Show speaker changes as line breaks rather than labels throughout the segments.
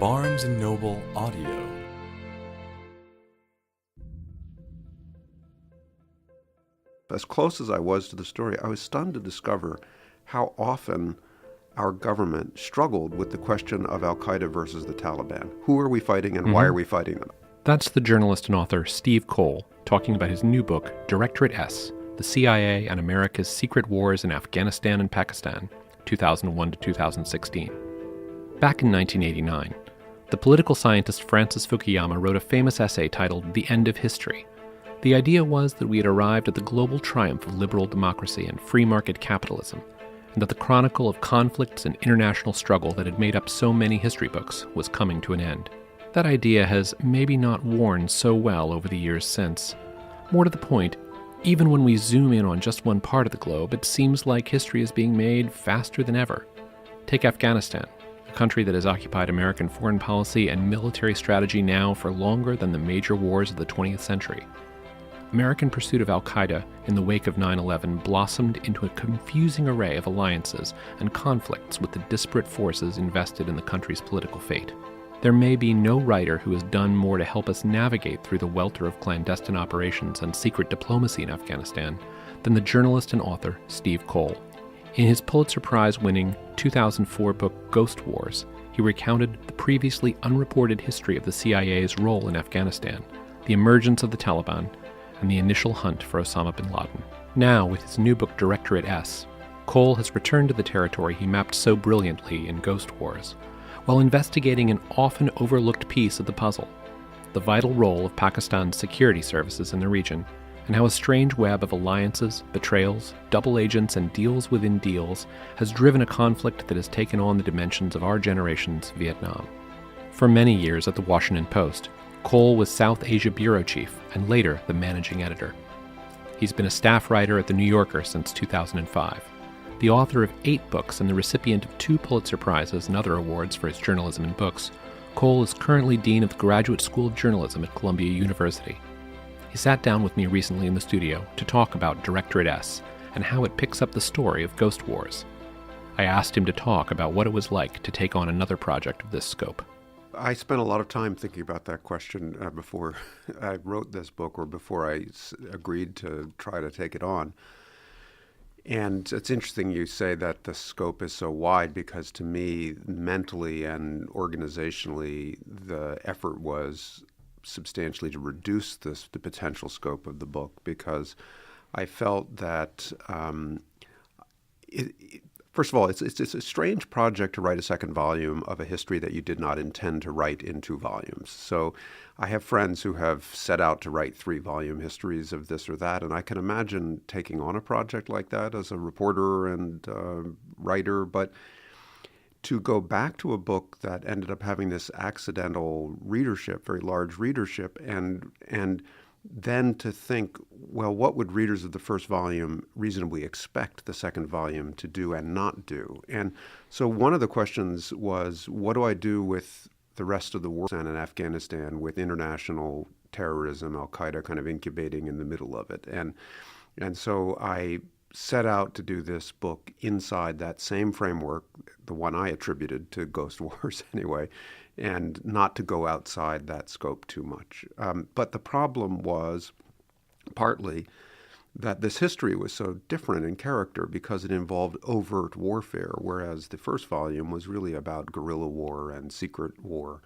Barnes & Noble Audio.
As close as I was to the story, I was stunned to discover how often our government struggled with the question of Al-Qaeda versus the Taliban. Who are we fighting and why are we fighting them?
That's the journalist and author Steve Coll talking about his new book, Directorate S, The CIA and America's Secret Wars in Afghanistan and Pakistan, 2001 to 2016. Back in 1989, the political scientist Francis Fukuyama wrote a famous essay titled The End of History. The idea was that we had arrived at the global triumph of liberal democracy and free market capitalism, and that the chronicle of conflicts and international struggle that had made up so many history books was coming to an end. That idea has maybe not worn so well over the years since. More to the point, even when we zoom in on just one part of the globe, it seems like history is being made faster than ever. Take Afghanistan, a country that has occupied American foreign policy and military strategy now for longer than the major wars of the 20th century. American pursuit of al-Qaeda in the wake of 9/11 blossomed into a confusing array of alliances and conflicts with the disparate forces invested in the country's political fate. There may be no writer who has done more to help us navigate through the welter of clandestine operations and secret diplomacy in Afghanistan than the journalist and author Steve Coll. In his Pulitzer Prize-winning 2004 book Ghost Wars, he recounted the previously unreported history of the CIA's role in Afghanistan, the emergence of the Taliban, and the initial hunt for Osama bin Laden. Now, with his new book Directorate S, Coll has returned to the territory he mapped so brilliantly in Ghost Wars, while investigating an often overlooked piece of the puzzle, the vital role of Pakistan's security services in the region, and how a strange web of alliances, betrayals, double agents, and deals within deals has driven a conflict that has taken on the dimensions of our generation's Vietnam. For many years at the Washington Post, Coll was South Asia bureau chief and later the managing editor. He's been a staff writer at The New Yorker since 2005. The author of 8 books and the recipient of 2 Pulitzer Prizes and other awards for his journalism and books, Coll is currently dean of the Graduate School of Journalism at Columbia University. He sat down with me recently in the studio to talk about Directorate S and how it picks up the story of Ghost Wars. I asked him to talk about what it was like to take on another project of this scope.
I spent a lot of time thinking about that question before I wrote this book or before I agreed to try to take it on. And it's interesting you say that the scope is so wide because to me, mentally and organizationally, the effort was substantially to reduce the potential scope of the book because I felt that, first of all, it's a strange project to write a second volume of a history that you did not intend to write in 2 volumes. So I have friends who have set out to write 3-volume histories of this or that, and I can imagine taking on a project like that as a reporter and writer, but to go back to a book that ended up having this accidental readership, very large readership, and then to think, well, what would readers of the first volume reasonably expect the second volume to do and not do? And so one of the questions was, what do I do with the rest of the war in Afghanistan with international terrorism, al-Qaeda kind of incubating in the middle of it? And so I set out to do this book inside that same framework, the one I attributed to Ghost Wars anyway, and not to go outside that scope too much. But the problem was partly that this history was so different in character because it involved overt warfare, whereas the first volume was really about guerrilla war and secret war.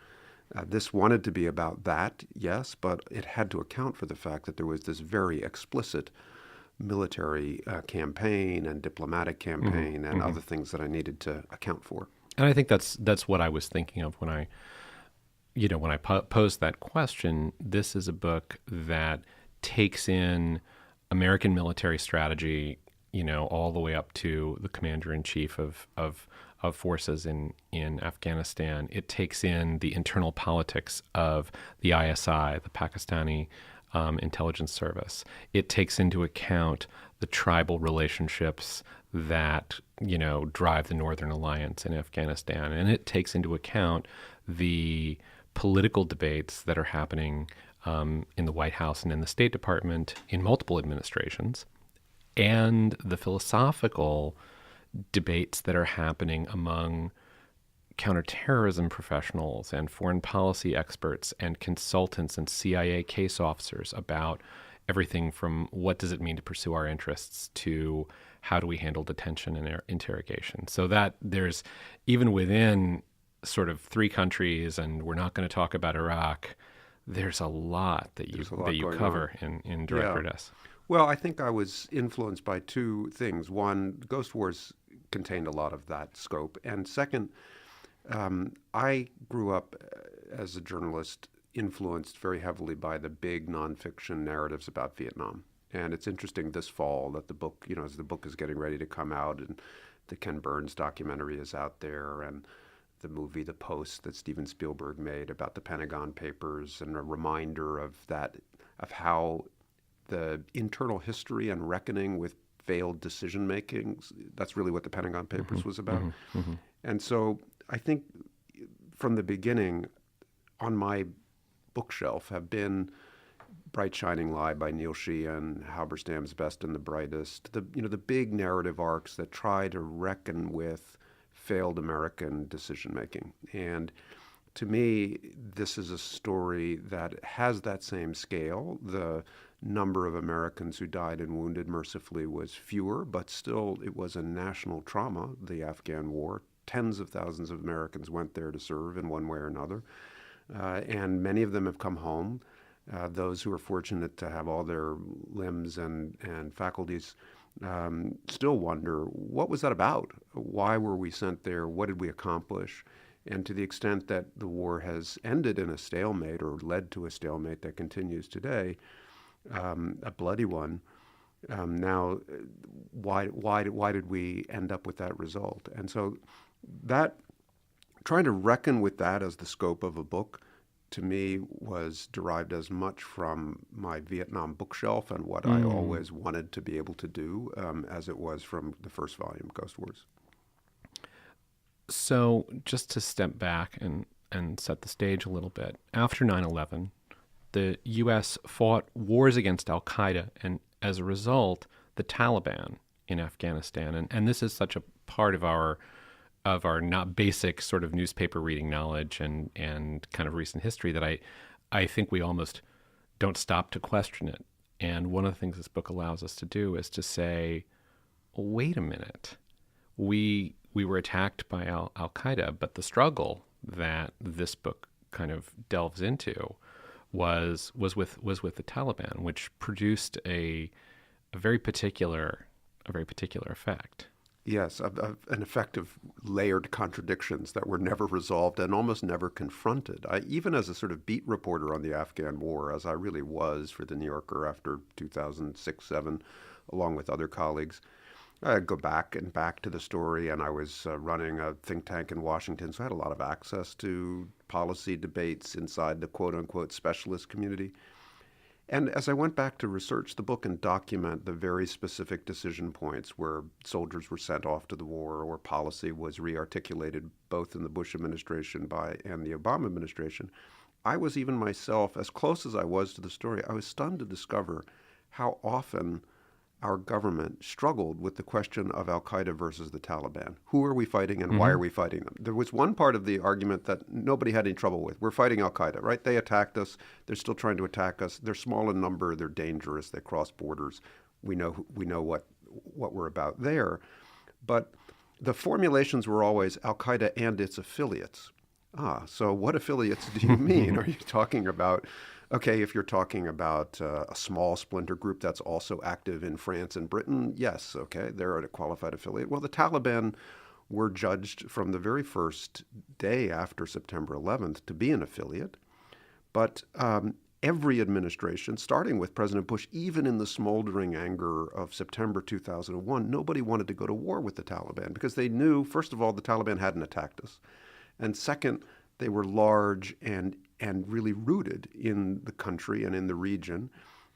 This wanted to be about that, yes, but it had to account for the fact that there was this very explicit military campaign and diplomatic campaign and other things that I needed to account for.
And I think that's what I was thinking of when I posed that question. This is a book that takes in American military strategy, all the way up to the commander-in-chief of forces in Afghanistan. It takes in the internal politics of the ISI, the Pakistani intelligence service. It takes into account the tribal relationships that, drive the Northern Alliance in Afghanistan. And it takes into account the political debates that are happening in the White House and in the State Department in multiple administrations, and the philosophical debates that are happening among counterterrorism professionals and foreign policy experts and consultants and CIA case officers about everything from what does it mean to pursue our interests to how do we handle detention and interrogation. So that there's, even within sort of three countries, and we're not going to talk about Iraq, there's a lot that you cover in Directorate S.
Well, I think I was influenced by two things. One, Ghost Wars contained a lot of that scope. And second, I grew up as a journalist influenced very heavily by the big nonfiction narratives about Vietnam. And it's interesting this fall that the book, as the book is getting ready to come out, and the Ken Burns documentary is out there, and the movie The Post that Steven Spielberg made about the Pentagon Papers, and a reminder of how the internal history and reckoning with failed decision making. That's really what the Pentagon Papers was about. And so I think from the beginning, on my bookshelf have been Bright Shining Lie by Neil Sheehan, Halberstam's Best and the Brightest, the big narrative arcs that try to reckon with failed American decision making. And to me, this is a story that has that same scale. The number of Americans who died and wounded mercifully was fewer, but still it was a national trauma, the Afghan war. Tens of thousands of Americans went there to serve in one way or another. And many of them have come home. Those who are fortunate to have all their limbs and faculties still wonder, what was that about? Why were we sent there? What did we accomplish? And to the extent that the war has ended in a stalemate or led to a stalemate that continues today, a bloody one, now why did we end up with that result? And so that, trying to reckon with that as the scope of a book, to me was derived as much from my Vietnam bookshelf and what I always wanted to be able to do as it was from the first volume, Ghost Wars.
So just to step back and set the stage a little bit, after 9/11, the U.S. fought wars against al-Qaeda, and as a result, the Taliban in Afghanistan. And this is such a part of our not basic sort of newspaper reading knowledge and kind of recent history that I think we almost don't stop to question it. And one of the things this book allows us to do is to say, wait a minute, we were attacked by al-Qaeda, but the struggle that this book kind of delves into was with the Taliban, which produced a very particular effect.
Yes, an effect of layered contradictions that were never resolved and almost never confronted. Even as a sort of beat reporter on the Afghan war, as I really was for the New Yorker after 2006-07, along with other colleagues, I'd go back to the story, and I was running a think tank in Washington, so I had a lot of access to policy debates inside the quote-unquote specialist community. And as I went back to research the book and document the very specific decision points where soldiers were sent off to the war or policy was re-articulated both in the Bush administration and the Obama administration, I was even myself, as close as I was to the story, I was stunned to discover how often our government struggled with the question of al-Qaeda versus the Taliban. Who are we fighting and why are we fighting them? There was one part of the argument that nobody had any trouble with. We're fighting al-Qaeda, right? They attacked us. They're still trying to attack us. They're small in number. They're dangerous. They cross borders. We know what we're about there. But the formulations were always al-Qaeda and its affiliates. So what affiliates do you mean? Are you talking about... Okay, if you're talking about a small splinter group that's also active in France and Britain, yes, okay, they're a qualified affiliate. Well, the Taliban were judged from the very first day after September 11th to be an affiliate. But every administration, starting with President Bush, even in the smoldering anger of September 2001, nobody wanted to go to war with the Taliban because they knew, first of all, the Taliban hadn't attacked us. And second, they were large and really rooted in the country and in the region,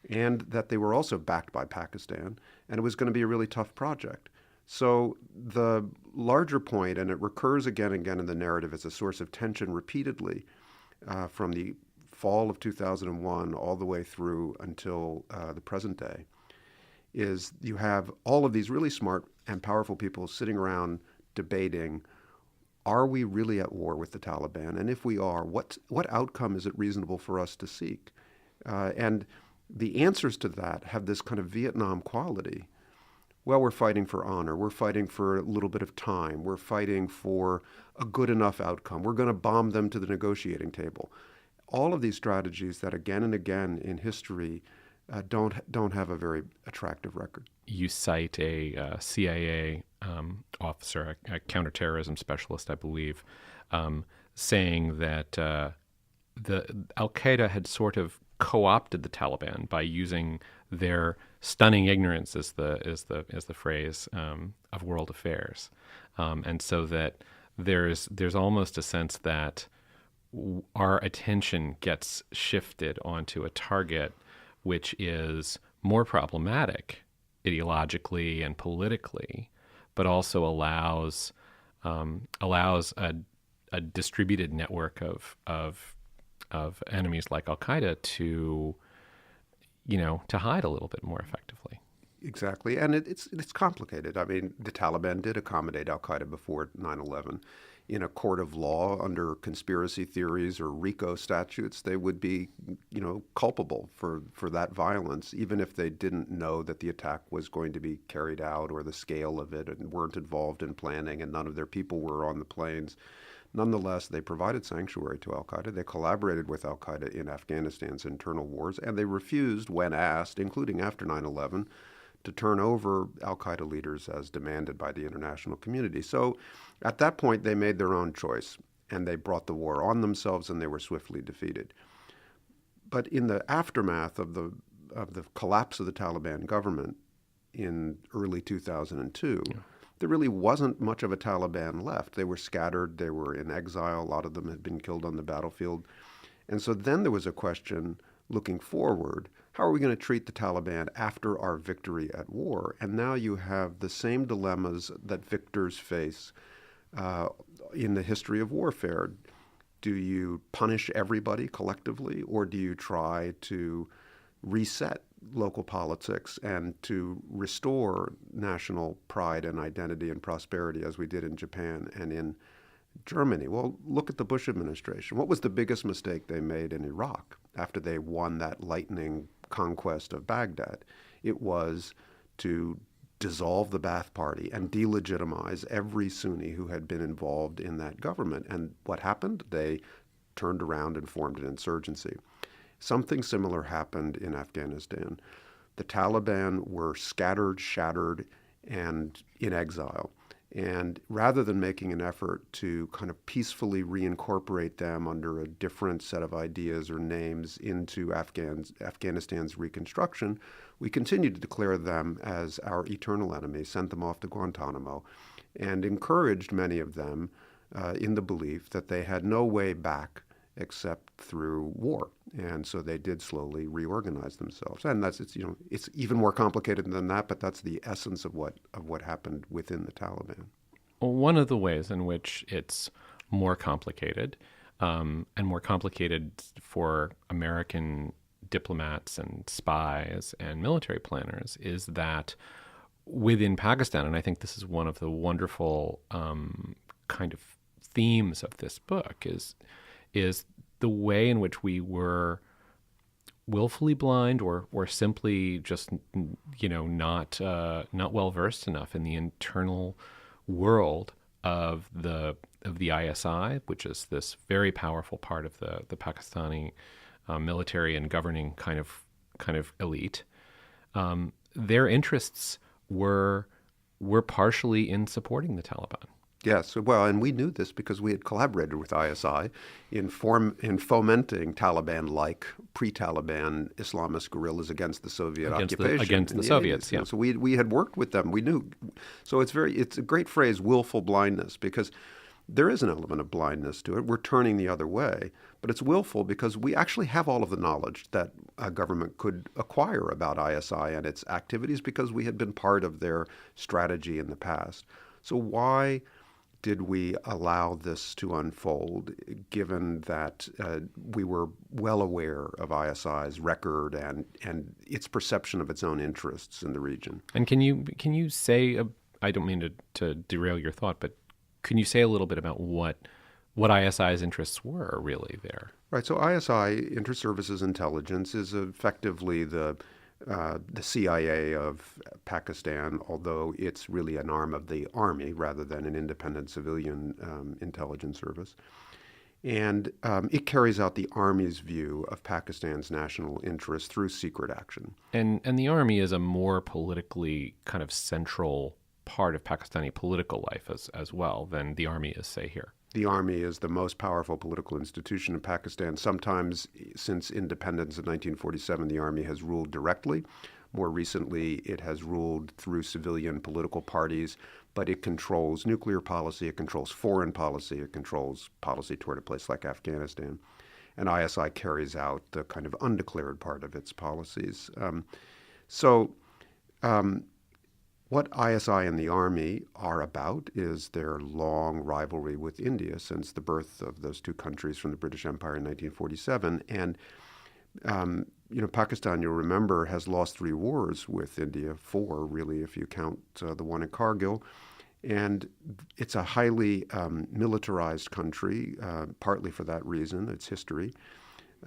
and that they were also backed by Pakistan, and it was going to be a really tough project. So the larger point, and it recurs again and again in the narrative as a source of tension repeatedly from the fall of 2001 all the way through until the present day, is you have all of these really smart and powerful people sitting around debating, are we really at war with the Taliban? And if we are, what outcome is it reasonable for us to seek? And the answers to that have this kind of Vietnam quality. Well, we're fighting for honor. We're fighting for a little bit of time. We're fighting for a good enough outcome. We're going to bomb them to the negotiating table. All of these strategies that again and again in history don't have a very attractive record.
You cite a CIA officer, a counterterrorism specialist, I believe, saying that the Al-Qaeda had sort of co-opted the Taliban by using their stunning ignorance, as the phrase of world affairs, and so that there's almost a sense that our attention gets shifted onto a target which is more problematic ideologically and politically, but also allows a distributed network of enemies like Al-Qaeda to hide a little bit more effectively.
Exactly, and it's complicated. I mean, the Taliban did accommodate Al-Qaeda before 9/11. In a court of law, under conspiracy theories or RICO statutes, they would be, culpable for that violence, even if they didn't know that the attack was going to be carried out or the scale of it, and weren't involved in planning, and none of their people were on the planes. Nonetheless, they provided sanctuary to Al-Qaeda. They collaborated with Al-Qaeda in Afghanistan's internal wars, and they refused, when asked, including after 9/11, to turn over Al-Qaeda leaders as demanded by the international community. So at that point, they made their own choice, and they brought the war on themselves, and they were swiftly defeated. But in the aftermath of the collapse of the Taliban government in early 2002, there really wasn't much of a Taliban left. They were scattered. They were in exile. A lot of them had been killed on the battlefield. And so then there was a question looking forward, how are we going to treat the Taliban after our victory at war? And now you have the same dilemmas that victors face in the history of warfare. Do you punish everybody collectively, or do you try to reset local politics and to restore national pride and identity and prosperity as we did in Japan and in Germany? Well, look at the Bush administration. What was the biggest mistake they made in Iraq after they won that lightning conquest of Baghdad? It was to dissolve the Ba'ath Party and delegitimize every Sunni who had been involved in that government. And what happened? They turned around and formed an insurgency. Something similar happened in Afghanistan. The Taliban were scattered, shattered, and in exile. And rather than making an effort to kind of peacefully reincorporate them under a different set of ideas or names into Afghanistan's reconstruction, we continued to declare them as our eternal enemy, sent them off to Guantanamo, and encouraged many of them in the belief that they had no way back except through war. And so they did slowly reorganize themselves. And it's even more complicated than that, but that's the essence of what happened within the Taliban.
One of the ways in which it's more complicated, and more complicated for American diplomats and spies and military planners, is that within Pakistan, and I think this is one of the wonderful kind of themes of this book, is the way in which we were willfully blind or simply just not well versed enough in the internal world of the ISI, which is this very powerful part of the Pakistani military and governing kind of elite. Their interests were partially in supporting the Taliban.
Yes, well, and we knew this because we had collaborated with ISI in fomenting Taliban-like pre-Taliban Islamist guerrillas against the Soviet occupation.
Against the Soviets,
80s.
yeah.
So we had worked with them. We knew. So it's a great phrase, willful blindness, because there is an element of blindness to it. We're turning the other way, but it's willful because we actually have all of the knowledge that a government could acquire about ISI and its activities because we had been part of their strategy in the past. So why did we allow this to unfold, given that we were well aware of ISI's record and its perception of its own interests in the region?
And can you say, I don't mean to derail your thought, but Can you say a little bit about what ISI's interests were really there?
Right. So ISI, Inter-Services Intelligence, is effectively the CIA of Pakistan, although it's really an arm of the army rather than an independent civilian intelligence service. And it carries out the army's view of Pakistan's national interests through secret action.
And the army is a more politically kind of central part of Pakistani political life as well than the army is, say, here.
The army is the most powerful political institution in Pakistan. Sometimes since independence in 1947, the army has ruled directly. More recently, it has ruled through civilian political parties, but it controls nuclear policy, it controls foreign policy, it controls policy toward a place like Afghanistan. And ISI carries out the kind of undeclared part of its policies. What ISI and the Army are about is their long rivalry with India since the birth of those two countries from the British Empire in 1947. And, Pakistan, you'll remember, has lost 3 wars with India, 4 really if you count the one in Kargil. And it's a highly militarized country, partly for that reason, its history.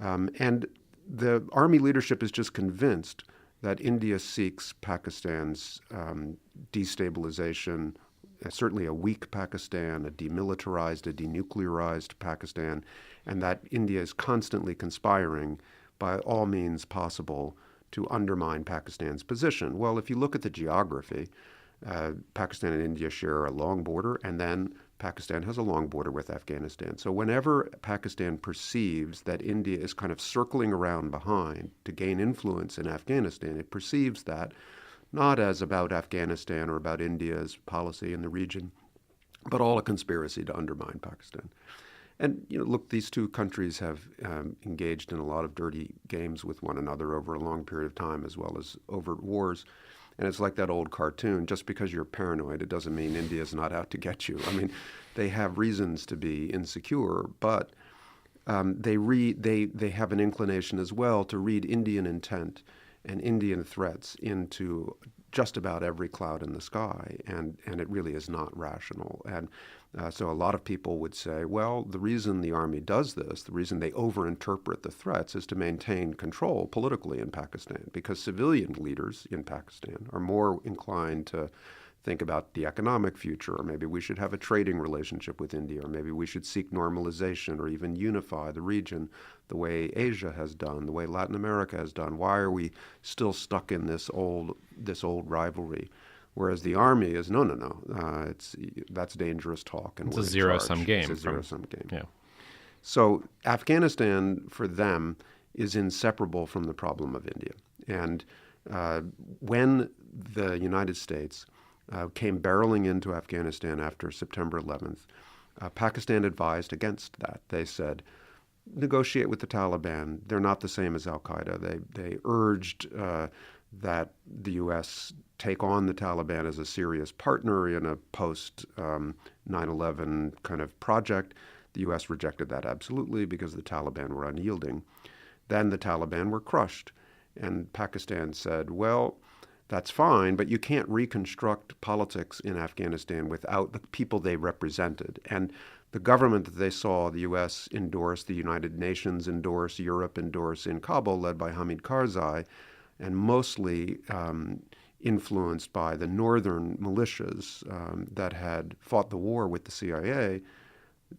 And the Army leadership is just convinced that India seeks Pakistan's destabilization, certainly a weak Pakistan, a demilitarized, a denuclearized Pakistan, and that India is constantly conspiring by all means possible to undermine Pakistan's position. Well, if you look at the geography, Pakistan and India share a long border, and then Pakistan has a long border with Afghanistan. So whenever Pakistan perceives that India is kind of circling around behind to gain influence in Afghanistan, it perceives that not as about Afghanistan or about India's policy in the region, but all a conspiracy to undermine Pakistan. And, look, these two countries have engaged in a lot of dirty games with one another over a long period of time, as well as overt wars. And it's like that old cartoon, just because you're paranoid, it doesn't mean India's not out to get you. I mean, they have reasons to be insecure, but they have an inclination as well to read Indian intent and Indian threats into just about every cloud in the sky, and it really is not rational. And so a lot of people would say, well, the reason the army does this, the reason they overinterpret the threats is to maintain control politically in Pakistan, because civilian leaders in Pakistan are more inclined to think about the economic future, or maybe we should have a trading relationship with India, or maybe we should seek normalization or even unify the region the way Asia has done, the way Latin America has done. Why are we still stuck in this old rivalry? Whereas the army is, no, that's dangerous talk. And
it's a zero-sum game.
It's a zero-sum game.
Yeah.
So Afghanistan, for them, is inseparable from the problem of India. And when the United States came barreling into Afghanistan after September 11th, Pakistan advised against that. They said, negotiate with the Taliban. They're not the same as al-Qaeda. They urged that the U.S. take on the Taliban as a serious partner in a post-9/11 kind of project. The U.S. rejected that absolutely because the Taliban were unyielding. Then the Taliban were crushed, and Pakistan said, well, that's fine, but you can't reconstruct politics in Afghanistan without the people they represented. And the government that they saw the U.S. endorse, the United Nations endorse, Europe endorse in Kabul, led by Hamid Karzai, and mostly influenced by the northern militias that had fought the war with the CIA,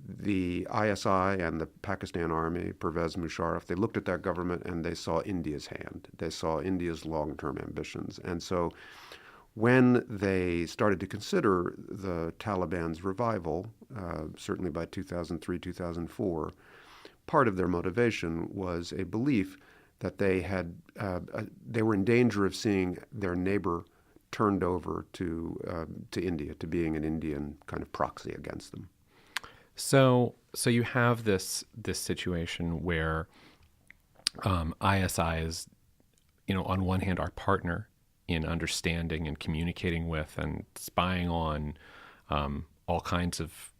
the ISI and the Pakistan Army, Pervez Musharraf, they looked at that government and they saw India's hand. They saw India's long-term ambitions. And so when they started to consider the Taliban's revival, certainly by 2003, 2004, part of their motivation was a belief that they were in danger of seeing their neighbor turned over to India, to being an Indian kind of proxy against them.
So you have this situation where ISI is, on one hand, our partner in understanding and communicating with and spying on all kinds of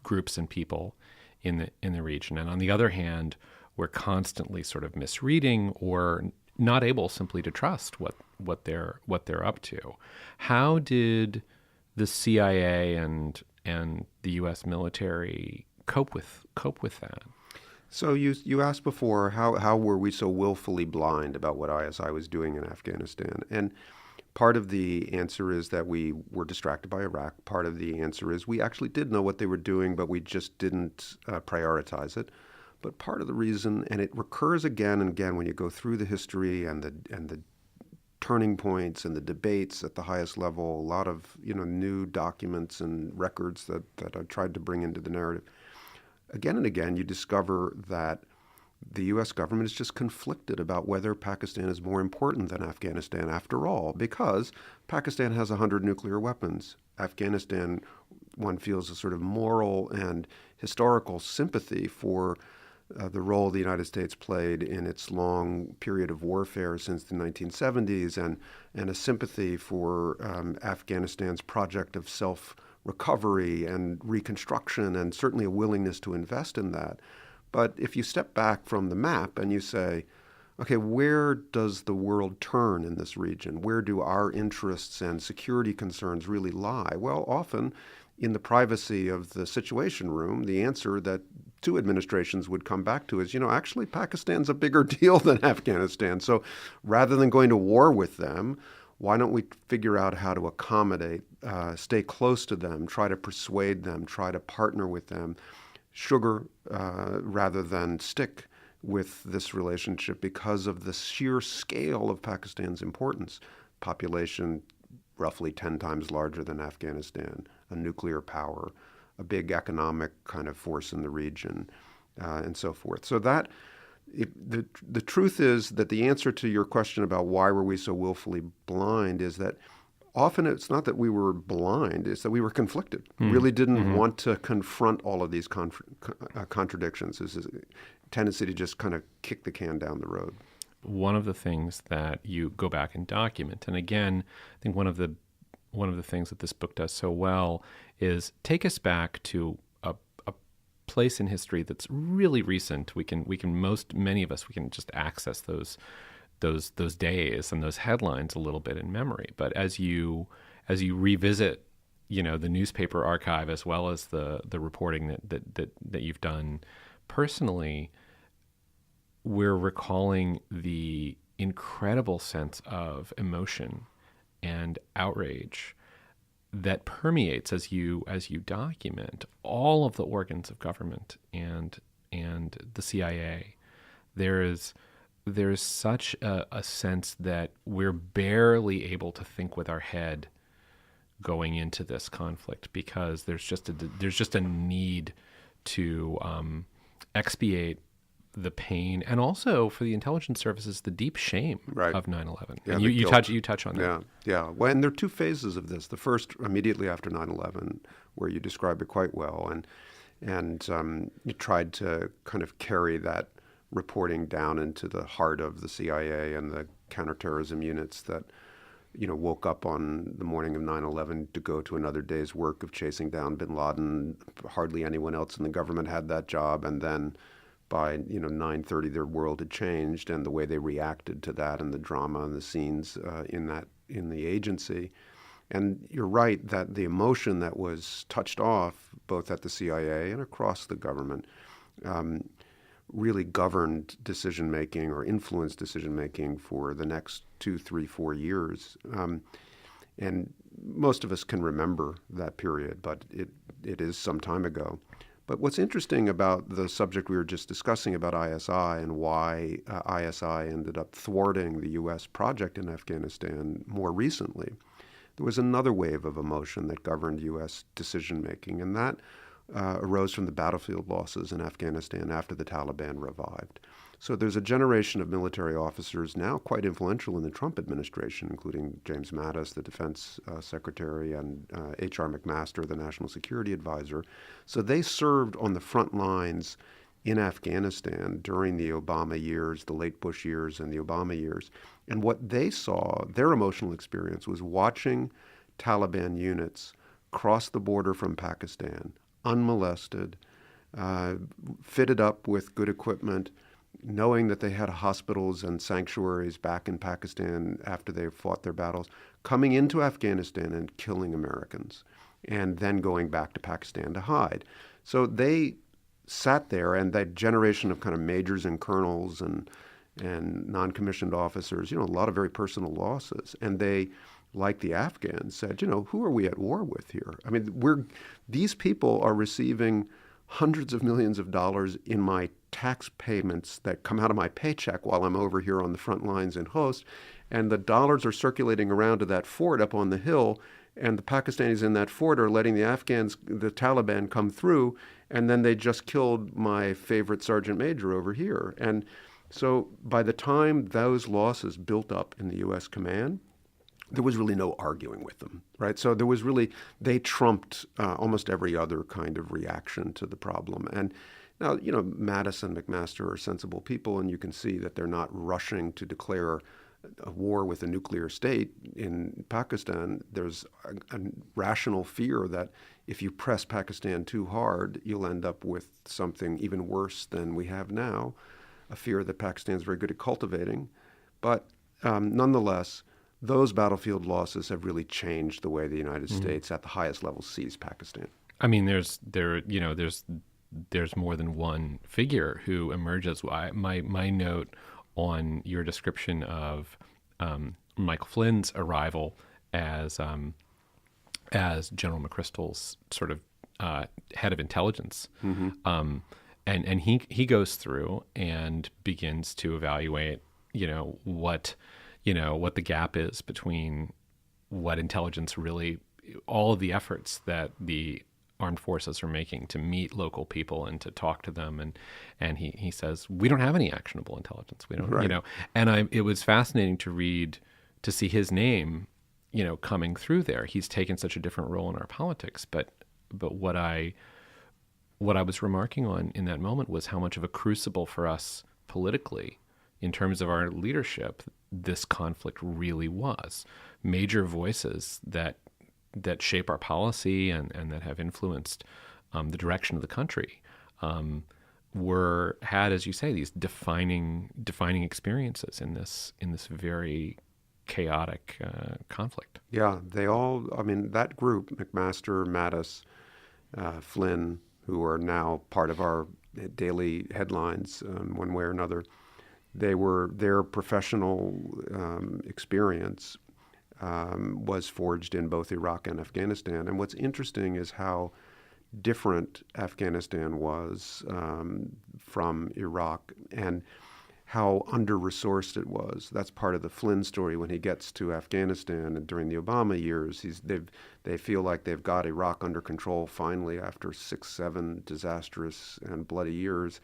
groups and people in the region, and on the other hand, we're constantly sort of misreading or not able simply to trust what they're up to. How did the CIA and the U.S. military cope with that?
So you asked before, how were we so willfully blind about what ISI was doing in Afghanistan? And part of the answer is that we were distracted by Iraq. Part of the answer is we actually did know what they were doing, but we just didn't prioritize it. But part of the reason, and it recurs again and again when you go through the history and the turning points and the debates at the highest level, a lot of new documents and records that I tried to bring into the narrative. Again and again, you discover that the U.S. government is just conflicted about whether Pakistan is more important than Afghanistan after all, because Pakistan has 100 nuclear weapons. Afghanistan, one feels a sort of moral and historical sympathy for the role the United States played in its long period of warfare since the 1970s, and a sympathy for Afghanistan's project of self-recovery and reconstruction, and certainly a willingness to invest in that. But if you step back from the map and you say, okay, where does the world turn in this region? Where do our interests and security concerns really lie? Well, often in the privacy of the Situation Room, the answer that two administrations would come back to is, actually Pakistan's a bigger deal than Afghanistan. So rather than going to war with them, why don't we figure out how to accommodate, stay close to them, try to persuade them, try to partner with them, sugar rather than stick with this relationship because of the sheer scale of Pakistan's importance. Population roughly 10 times larger than Afghanistan, a nuclear power, a big economic kind of force in the region, and so forth. So the truth is that the answer to your question about why were we so willfully blind is that often it's not that we were blind, it's that we were conflicted. Really didn't want to confront all of these contradictions. There's a tendency to just kind of kick the can down the road.
One of the things that you go back and document, and again, I think one of the things that this book does so well is take us back to a place in history that's really recent. Many of us can just access those days and those headlines a little bit in memory. But as you revisit, the newspaper archive as well as the reporting that you've done personally, we're recalling the incredible sense of emotion and outrage that permeates as you document all of the organs of government and the CIA. There's such a sense that we're barely able to think with our head going into this conflict because there's just a need to expiate the pain, and also for the intelligence services, the deep shame of 9/11.
Yeah,
and you touch on that.
Yeah. Well, and there are two phases of this. The first, immediately after 9/11, where you describe it quite well, and you tried to kind of carry that reporting down into the heart of the CIA and the counterterrorism units that woke up on the morning of 9/11 to go to another day's work of chasing down bin Laden. Hardly anyone else in the government had that job, and then by 9:30 their world had changed, and the way they reacted to that and the drama and the scenes in the agency. And you're right that the emotion that was touched off both at the CIA and across the government really governed decision-making or influenced decision-making for the next 2, 3, 4 years. And most of us can remember that period, but it is some time ago. But what's interesting about the subject we were just discussing about ISI and why ISI ended up thwarting the U.S. project in Afghanistan more recently, there was another wave of emotion that governed U.S. decision-making, and that arose from the battlefield losses in Afghanistan after the Taliban revived. So there's a generation of military officers now quite influential in the Trump administration, including James Mattis, the defense secretary, and H.R. McMaster, the national security advisor. So they served on the front lines in Afghanistan during the Obama years, the late Bush years and the Obama years. And what they saw, their emotional experience, was watching Taliban units cross the border from Pakistan, unmolested, fitted up with good equipment, knowing that they had hospitals and sanctuaries back in Pakistan after they fought their battles, coming into Afghanistan and killing Americans, and then going back to Pakistan to hide. So they sat there, and that generation of kind of majors and colonels and non-commissioned officers, a lot of very personal losses. And they, like the Afghans, said, who are we at war with here? I mean, these people are receiving hundreds of millions of dollars in my tax payments that come out of my paycheck while I'm over here on the front lines in Host, and the dollars are circulating around to that fort up on the hill, and the Pakistanis in that fort are letting the Afghans, the Taliban, come through, and then they just killed my favorite sergeant major over here. And so by the time those losses built up in the U.S. command, there was really no arguing with them, right? So they trumped almost every other kind of reaction to the problem. And now, Mattis and McMaster are sensible people, and you can see that they're not rushing to declare a war with a nuclear state in Pakistan. There's a rational fear that if you press Pakistan too hard, you'll end up with something even worse than we have now, a fear that Pakistan is very good at cultivating. But nonetheless, those battlefield losses have really changed the way the United States at the highest level sees Pakistan.
I mean, there's more than one figure who emerges. My note on your description of Michael Flynn's arrival as General McChrystal's sort of head of intelligence, and he goes through and begins to evaluate, what the gap is between what intelligence really, all of the efforts that the armed forces are making to meet local people and to talk to them, and he says, we don't have any actionable intelligence. We don't,
right.
And it was fascinating to see his name, coming through there. He's taken such a different role in our politics, but what I was remarking on in that moment was how much of a crucible for us politically, in terms of our leadership, this conflict really was. Major voices that shape our policy and that have influenced the direction of the country had, as you say, these defining experiences in this very chaotic conflict.
Yeah, that group, McMaster, Mattis, Flynn, who are now part of our daily headlines one way or another, their professional experience was forged in both Iraq and Afghanistan. And what's interesting is how different Afghanistan was from Iraq, and how under-resourced it was. That's part of the Flynn story when he gets to Afghanistan. And during the Obama years, they feel like they've got Iraq under control finally after 6-7 disastrous and bloody years.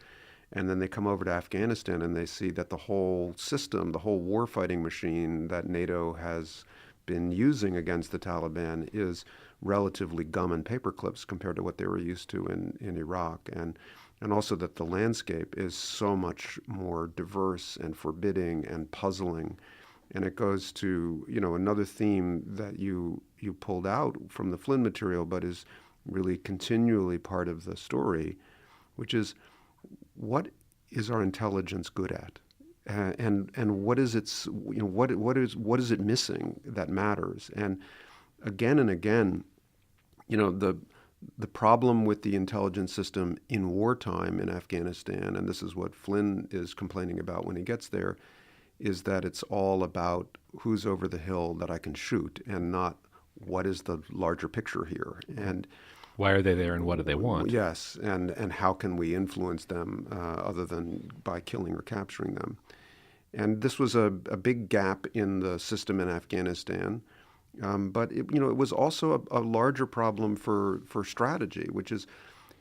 And then they come over to Afghanistan and they see that the whole system, the whole warfighting machine that NATO has been using against the Taliban is relatively gum and paper clips compared to what they were used to in Iraq. And also that the landscape is so much more diverse and forbidding and puzzling. And it goes to, another theme that you pulled out from the Flynn material, but is really continually part of the story, which is, what is our intelligence good at? And what is its, what is it missing that matters? And again, the problem with the intelligence system in wartime in Afghanistan, and this is what Flynn is complaining about when he gets there, is that it's all about who's over the hill that I can shoot, and not what is the larger picture here. And
why are they there, and what do they want?
Yes, and how can we influence them other than by killing or capturing them? And this was a big gap in the system in Afghanistan. But it was also a larger problem for strategy, which is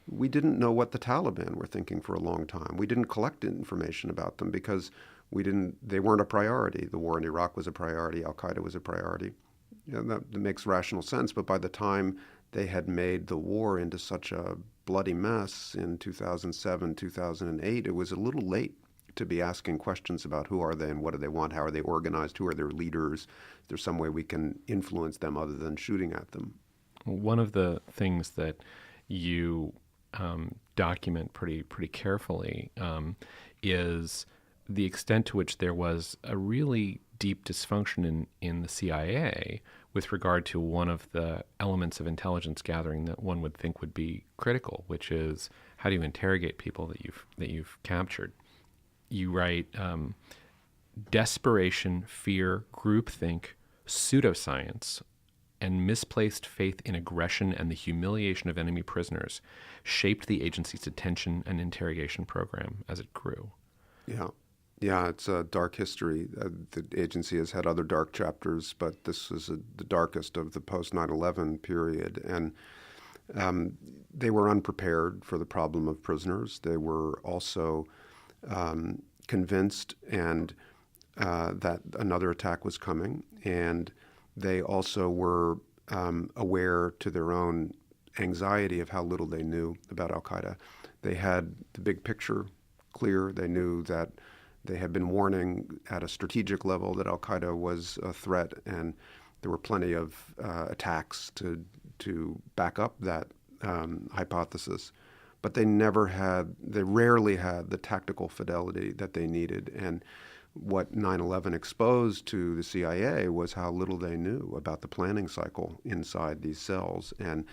we didn't know what the Taliban were thinking for a long time. We didn't collect information about them because they weren't a priority. The war in Iraq was a priority. Al-Qaeda was a priority. That makes rational sense. But by the time they had made the war into such a bloody mess in 2007, 2008, it was a little late to be asking questions about who are they and what do they want, how are they organized, who are their leaders, is there some way we can influence them other than shooting at them.
One of the things that you document pretty carefully is the extent to which there was a really deep dysfunction in the CIA with regard to one of the elements of intelligence gathering that one would think would be critical, which is how do you interrogate people that you've captured. You write desperation, fear, groupthink, pseudoscience, and misplaced faith in aggression and the humiliation of enemy prisoners shaped the agency's detention and interrogation program as it grew.
Yeah. Yeah, it's a dark history. The agency has had other dark chapters, but this is the darkest of the post-9/11 period. And they were unprepared for the problem of prisoners. They were also convinced that another attack was coming. And they also were aware to their own anxiety of how little they knew about al-Qaeda. They had the big picture clear. They knew that they had been warning at a strategic level that al-Qaeda was a threat, and there were plenty of attacks to back up that hypothesis. But they rarely had the tactical fidelity that they needed. And what 9/11 exposed to the CIA was how little they knew about the planning cycle inside these cells. And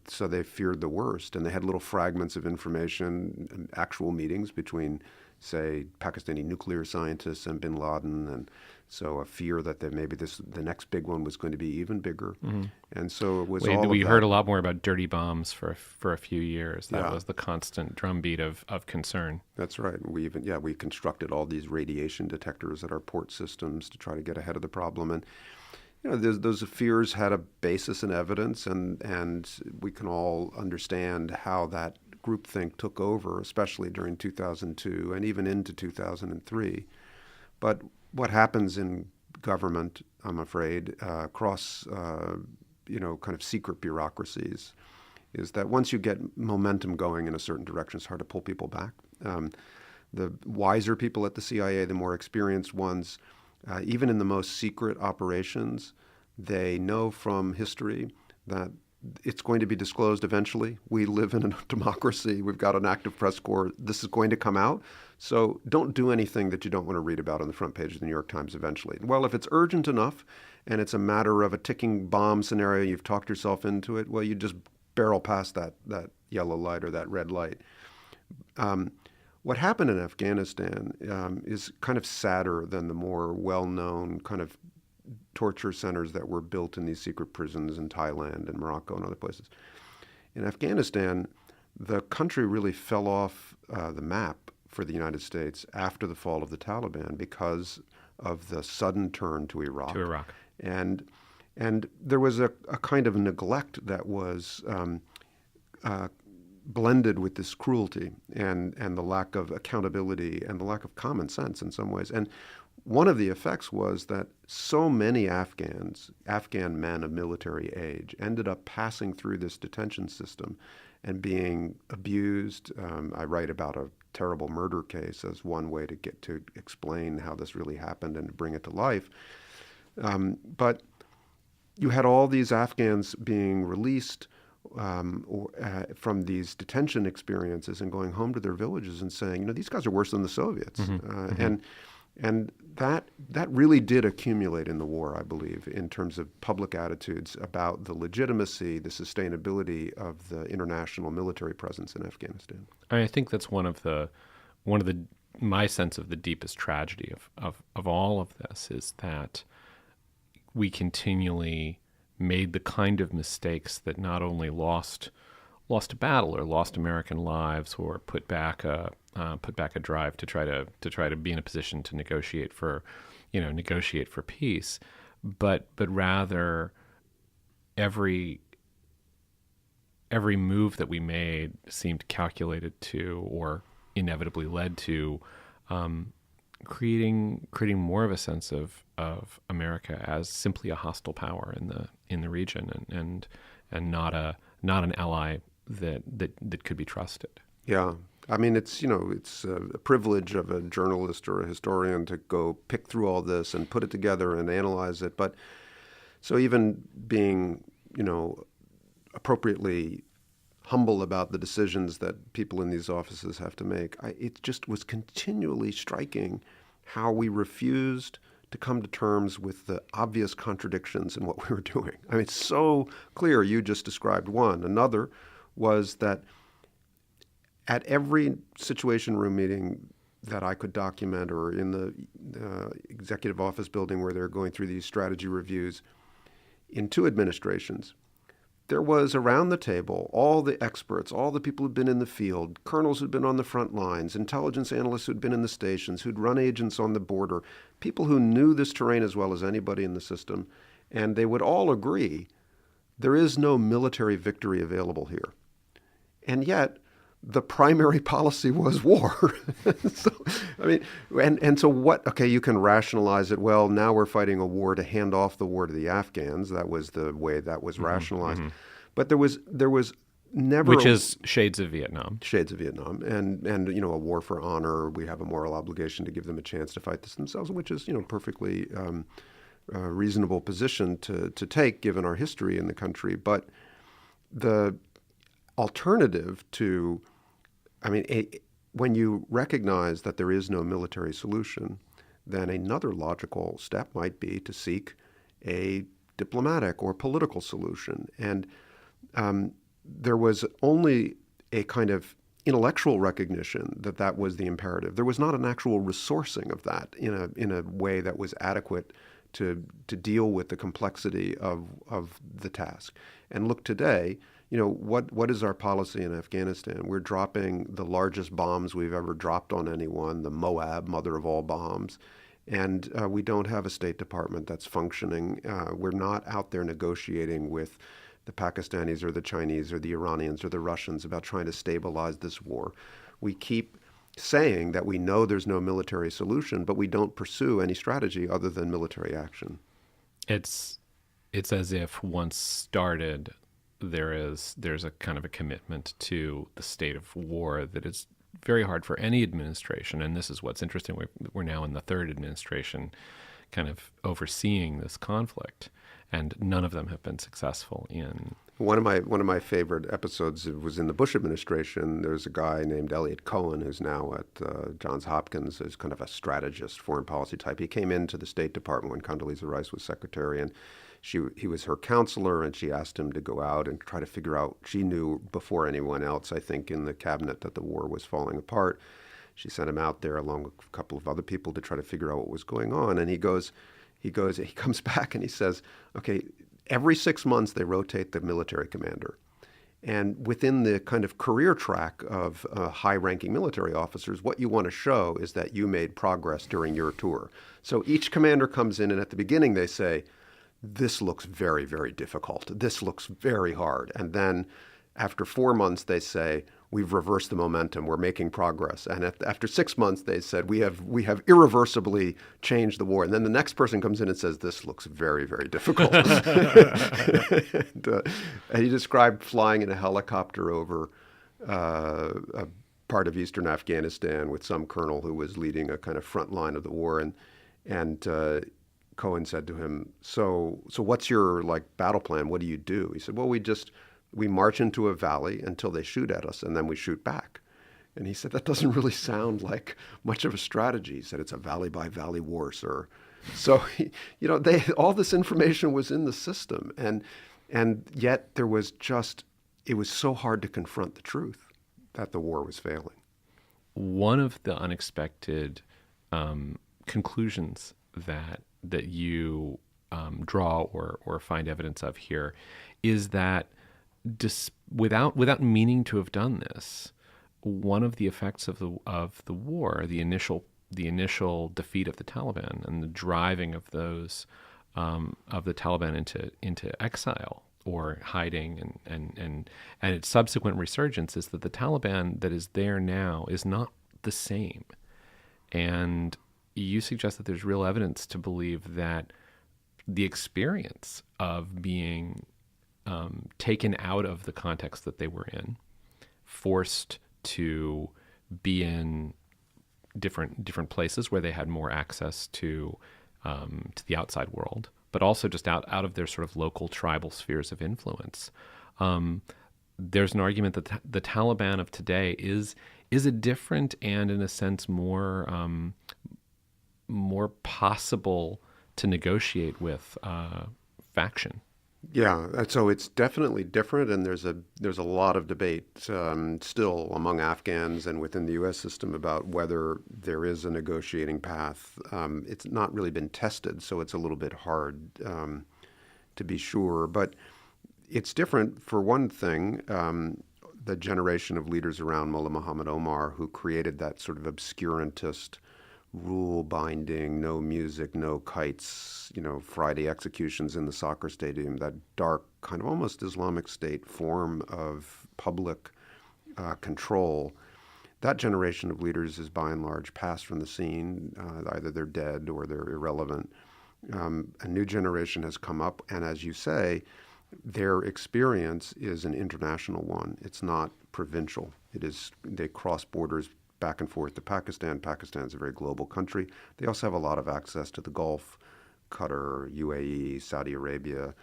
so they feared the worst. And they had little fragments of information, actual meetings between, say, Pakistani nuclear scientists and bin Laden, and so a fear that maybe the next big one was going to be even bigger. Mm-hmm. And so it was
we heard a lot more about dirty bombs for a few years. That was the constant drumbeat of concern.
That's right. We constructed all these radiation detectors at our port systems to try to get ahead of the problem. And those fears had a basis in evidence, and we can all understand how that groupthink took over, especially during 2002 and even into 2003. But what happens in government, I'm afraid, across kind of secret bureaucracies, is that once you get momentum going in a certain direction, it's hard to pull people back. The wiser people at the CIA, the more experienced ones, even in the most secret operations, they know from history that it's going to be disclosed eventually. We live in a democracy. We've got an active press corps. This is going to come out. So don't do anything that you don't want to read about on the front page of the New York Times eventually. Well, if it's urgent enough and it's a matter of a ticking bomb scenario, you've talked yourself into it, well, you just barrel past that yellow light or that red light. What happened in Afghanistan is kind of sadder than the more well-known kind of torture centers that were built in these secret prisons in Thailand and Morocco and other places. In Afghanistan, the country really fell off the map for the United States after the fall of the Taliban because of the sudden turn to Iraq. And there was a kind of neglect that was blended with this cruelty and the lack of accountability and the lack of common sense in some ways. And one of the effects was that so many Afghan men of military age, ended up passing through this detention system and being abused. I write about a terrible murder case as one way to get to explain how this really happened and to bring it to life. But you had all these Afghans being released from these detention experiences and going home to their villages and saying, these guys are worse than the Soviets. Mm-hmm. And that really did accumulate in the war, I believe, in terms of public attitudes about the legitimacy, the sustainability of the international military presence in Afghanistan.
I think that's one of my sense of the deepest tragedy of all of this is that we continually made the kind of mistakes that not only lost a battle or lost American lives or put back a drive to try to be in a position to negotiate for peace, but rather every move that we made seemed calculated to or inevitably led to creating more of a sense of America as simply a hostile power in the region and not an ally that could be trusted.
Yeah. I mean, it's a privilege of a journalist or a historian to go pick through all this and put it together and analyze it. But so even being, appropriately humble about the decisions that people in these offices have to make. It just was continually striking how we refused to come to terms with the obvious contradictions in what we were doing. I mean, it's so clear. You just described one. Another was that at every Situation Room meeting that I could document, or in the executive office building where they're going through these strategy reviews, in two administrations, there was around the table all the experts, all the people who'd been in the field, colonels who'd been on the front lines, intelligence analysts who'd been in the stations, who'd run agents on the border, people who knew this terrain as well as anybody in the system, and they would all agree there is no military victory available here. And yet, the primary policy was war. So, I mean, and so what, okay, you can rationalize it. Well, now we're fighting a war to hand off the war to the Afghans. That was the way that was rationalized. But there was never...
Which is shades of Vietnam.
Shades of Vietnam. And you know, a war for honor. We have a moral obligation to give them a chance to fight this themselves, which is, you know, perfectly reasonable position to take given our history in the country. But the alternative to... I mean, when you recognize that there is no military solution, then another logical step might be to seek a diplomatic or political solution. And there was only a kind of intellectual recognition that that was the imperative. There was not an actual resourcing of that in a way that was adequate to deal with the complexity of the task. And look today, you know, what is our policy in Afghanistan? We're dropping the largest bombs we've ever dropped on anyone, the Moab, mother of all bombs. And we don't have a State Department that's functioning. We're not out there negotiating with the Pakistanis or the Chinese or the Iranians or the Russians about trying to stabilize this war. We keep saying that we know there's no military solution, but we don't pursue any strategy other than military action.
It's as if once started, there's a kind of a commitment to the state of war that is very hard for any administration. And this is what's interesting. We're now in the third administration kind of overseeing this conflict, and none of them have been successful in...
One of my favorite episodes was in the Bush administration. There's a guy named Elliot Cohen who's now at Johns Hopkins as kind of a strategist, foreign policy type. He came into the State Department when Condoleezza Rice was secretary, and he was her counselor, and she asked him to go out and try to figure out. She knew before anyone else, I think, in the cabinet that the war was falling apart. She sent him out there along with a couple of other people to try to figure out what was going on. And he comes back and he says, okay, every 6 months they rotate the military commander. And within the kind of career track of high-ranking military officers, what you want to show is that you made progress during your tour. So each commander comes in, and at the beginning they say, this looks very, very difficult. This looks very hard. And then after 4 months, they say, we've reversed the momentum. We're making progress. And after 6 months, they said, we have irreversibly changed the war. And then the next person comes in and says, this looks very, very difficult. And he described flying in a helicopter over a part of eastern Afghanistan with some colonel who was leading a kind of front line of the war. And Cohen said to him, so what's your battle plan? What do you do? He said, well, we march into a valley until they shoot at us, and then we shoot back. And he said, that doesn't really sound like much of a strategy. He said, it's a valley-by-valley war, sir. So, all this information was in the system, and yet it was so hard to confront the truth that the war was failing.
One of the unexpected conclusions that you draw or find evidence of here is that without meaning to have done this, one of the effects of the war, the initial defeat of the Taliban and the driving of those of the Taliban into exile or hiding and its subsequent resurgence, is that the Taliban that is there now is not the same. And you suggest that there's real evidence to believe that the experience of being taken out of the context that they were in, forced to be in different places where they had more access to the outside world, but also just out of their sort of local tribal spheres of influence, there's an argument that the Taliban of today is a different and, in a sense, more possible to negotiate with faction.
Yeah, so it's definitely different, and there's a lot of debate still among Afghans and within the U.S. system about whether there is a negotiating path. It's not really been tested, so it's a little bit hard to be sure. But it's different for one thing. The generation of leaders around Mullah Muhammad Omar, who created that sort of obscurantist rule binding, no music, no kites, Friday executions in the soccer stadium, that dark kind of almost Islamic State form of public control. That generation of leaders is by and large passed from the scene. Either they're dead or they're irrelevant. A new generation has come up, and as you say, their experience is an international one. It's not provincial. They cross borders back and forth to Pakistan. Pakistan is a very global country. They also have a lot of access to the Gulf, Qatar, UAE, Saudi Arabia,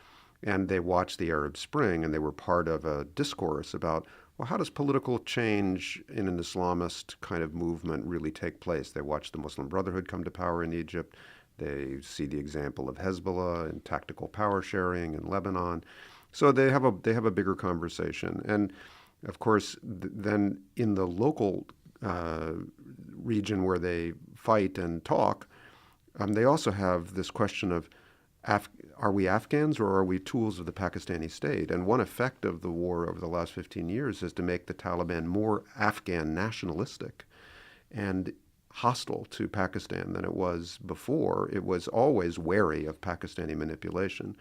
and they watched the Arab Spring, and they were part of a discourse about, well, how does political change in an Islamist kind of movement really take place? They watched the Muslim Brotherhood come to power in Egypt. They see the example of Hezbollah and tactical power sharing in Lebanon. So they have a bigger conversation. And of course, then in the local region where they fight and talk, they also have this question of, are we Afghans or are we tools of the Pakistani state? And one effect of the war over the last 15 years is to make the Taliban more Afghan nationalistic and hostile to Pakistan than it was before. It was always wary of Pakistani manipulation.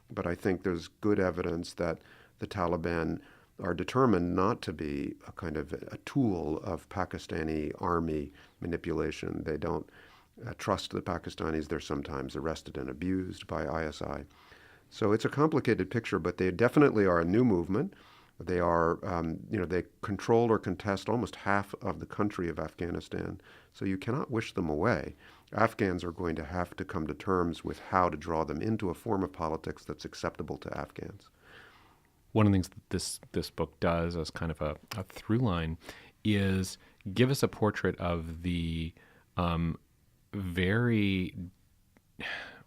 But I think there's good evidence that the Taliban are determined not to be a kind of a tool of Pakistani army manipulation. They don't trust the Pakistanis. They're sometimes arrested and abused by ISI. So it's a complicated picture, but they definitely are a new movement. They are, they control or contest almost half of the country of Afghanistan. So you cannot wish them away. Afghans are going to have to come to terms with how to draw them into a form of politics that's acceptable to Afghans.
One of the things that this book does as kind of a through line is give us a portrait of the very,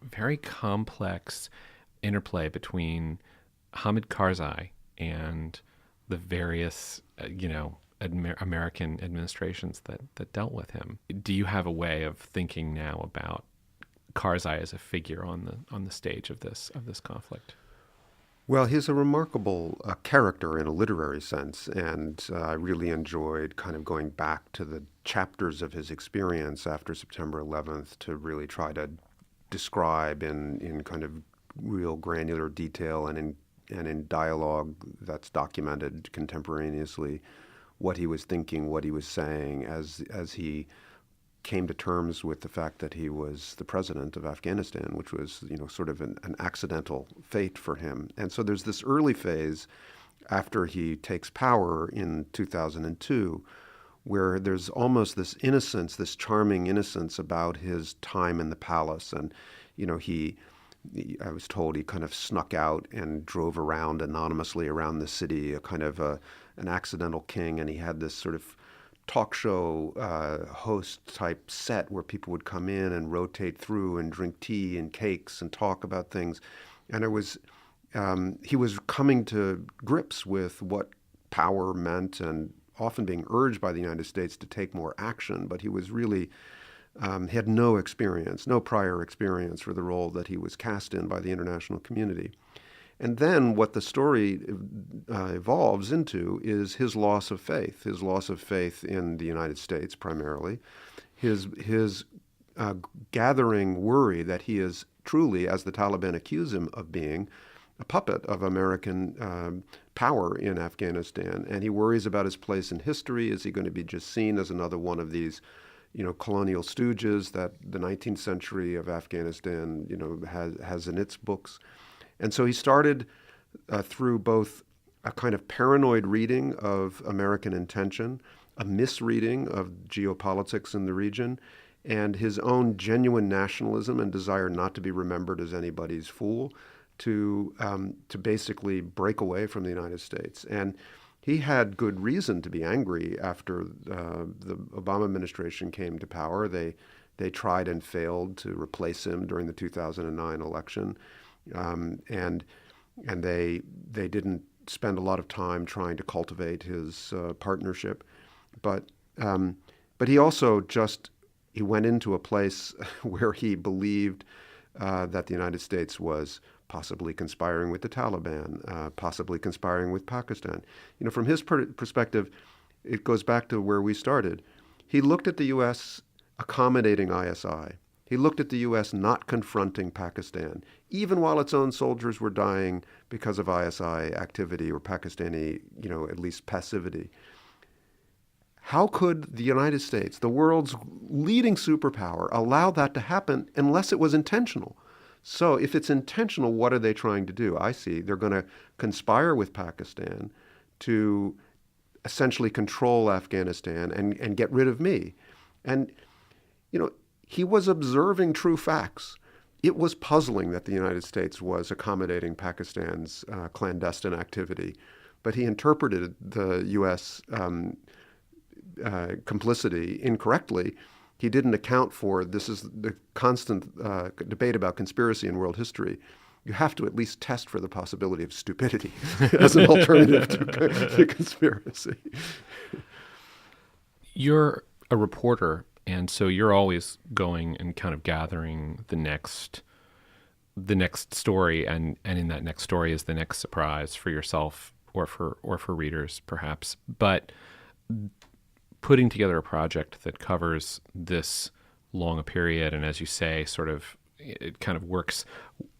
very complex interplay between Hamid Karzai and the various, American administrations that dealt with him. Do you have a way of thinking now about Karzai as a figure on the stage of this conflict?
Well, he's a remarkable character in a literary sense, and I really enjoyed kind of going back to the chapters of his experience after September 11th to really try to describe in kind of real granular detail and in dialogue that's documented contemporaneously what he was thinking, what he was saying as he came to terms with the fact that he was the president of Afghanistan, which was, sort of an accidental fate for him. And so there's this early phase after he takes power in 2002 where there's almost this innocence, this charming innocence about his time in the palace. And, I was told he kind of snuck out and drove around anonymously around the city, a kind of an accidental king, and he had this sort of talk show host type set where people would come in and rotate through and drink tea and cakes and talk about things. And he was coming to grips with what power meant and often being urged by the United States to take more action. But he was really, he had no prior experience for the role that he was cast in by the international community. And then what the story evolves into is his loss of faith in the United States primarily, his gathering worry that he is truly, as the Taliban accuse him of being, a puppet of American power in Afghanistan. And he worries about his place in history. Is he going to be just seen as another one of these colonial stooges that the 19th century of Afghanistan, has in its books? And so he started through both a kind of paranoid reading of American intention, a misreading of geopolitics in the region, and his own genuine nationalism and desire not to be remembered as anybody's fool, to basically break away from the United States. And he had good reason to be angry after the Obama administration came to power. They tried and failed to replace him during the 2009 election, and they didn't spend a lot of time trying to cultivate his partnership, but he also he went into a place where he believed that the United States was possibly conspiring with the Taliban, possibly conspiring with Pakistan. From his perspective, it goes back to where we started. He looked at the U.S. accommodating ISI. He looked at the U.S. not confronting Pakistan, even while its own soldiers were dying because of ISI activity or Pakistani, at least passivity. How could the United States, the world's leading superpower, allow that to happen unless it was intentional? So if it's intentional, what are they trying to do? I see they're going to conspire with Pakistan to essentially control Afghanistan and get rid of me. And, he was observing true facts. It was puzzling that the United States was accommodating Pakistan's clandestine activity, but he interpreted the U.S. Complicity incorrectly. He didn't account for this is the constant debate about conspiracy in world history. You have to at least test for the possibility of stupidity as an alternative to conspiracy.
You're a reporter, and so you're always going and kind of gathering the next story, and in that next story is the next surprise for yourself or for readers, perhaps. But putting together a project that covers this long a period, and as you say, sort of it kind of works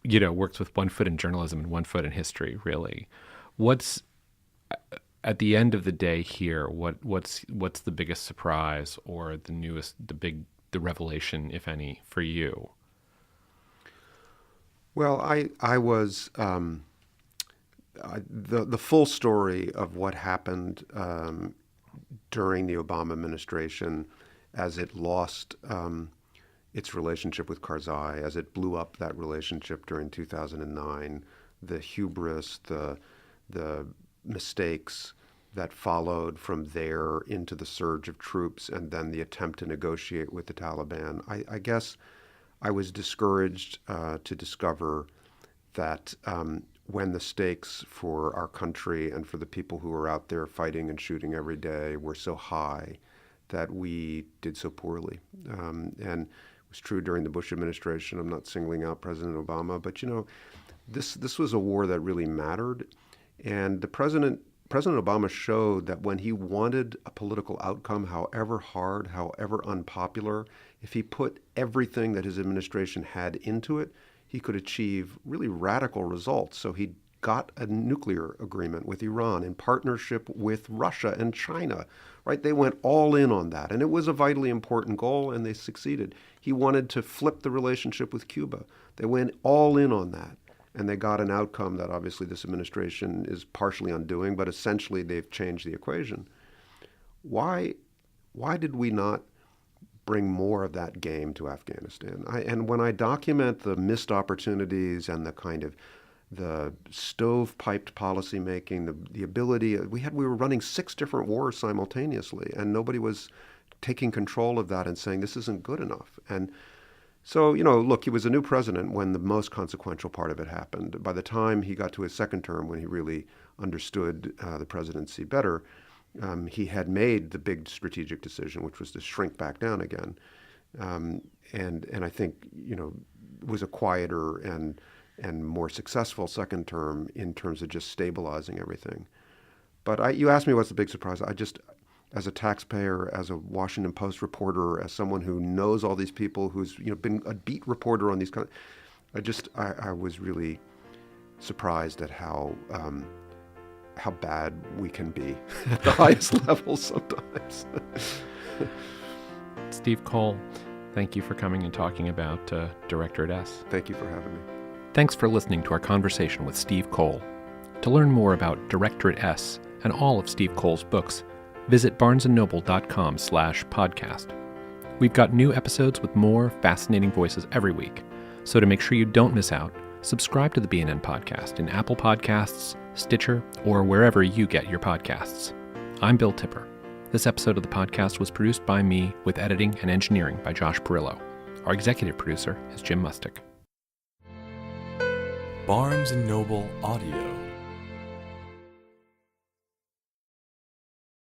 with one foot in journalism and one foot in history, really. What's at the end of the day here? What's the biggest surprise or the revelation, if any, for you?
Well, I was the full story of what happened during the Obama administration as it lost its relationship with Karzai, as it blew up that relationship during 2009, the hubris, the mistakes that followed from there into the surge of troops and then the attempt to negotiate with the Taliban. I guess I was discouraged to discover that when the stakes for our country and for the people who were out there fighting and shooting every day were so high, that we did so poorly. And it was true during the Bush administration. I'm not singling out President Obama, but this was a war that really mattered. And President Obama showed that when he wanted a political outcome, however hard, however unpopular, if he put everything that his administration had into it, he could achieve really radical results. So he got a nuclear agreement with Iran in partnership with Russia and China, right? They went all in on that, and it was a vitally important goal, and they succeeded. He wanted to flip the relationship with Cuba. They went all in on that, and they got an outcome that obviously this administration is partially undoing, but essentially they've changed the equation. Why did we not bring more of that game to Afghanistan? And when I document the missed opportunities and the kind of the stovepiped policy making, the ability, we were running 6 different wars simultaneously, and nobody was taking control of that and saying this isn't good enough. And so, look, he was a new president when the most consequential part of it happened. By the time he got to his second term, when he really understood the presidency better, he had made the big strategic decision, which was to shrink back down again. And I think, it was a quieter and more successful second term in terms of just stabilizing everything. But you asked me what's the big surprise. As a taxpayer, as a Washington Post reporter, as someone who knows all these people, who's been a beat reporter on these kind of, I was really surprised at how bad we can be at the highest levels sometimes.
Steve Coll, thank you for coming and talking about Directorate S.
Thank you for having me.
Thanks for listening to our conversation with Steve Coll. To learn more about Directorate S and all of Steve Coll's books, visit barnesandnoble.com/podcast. We've got new episodes with more fascinating voices every week, so to make sure you don't miss out, subscribe to the BNN Podcast in Apple Podcasts, Stitcher, or wherever you get your podcasts. I'm Bill Tipper. This episode of the podcast was produced by me with editing and engineering by Josh Perillo. Our executive producer is Jim Mustick.
Barnes & Noble Audio.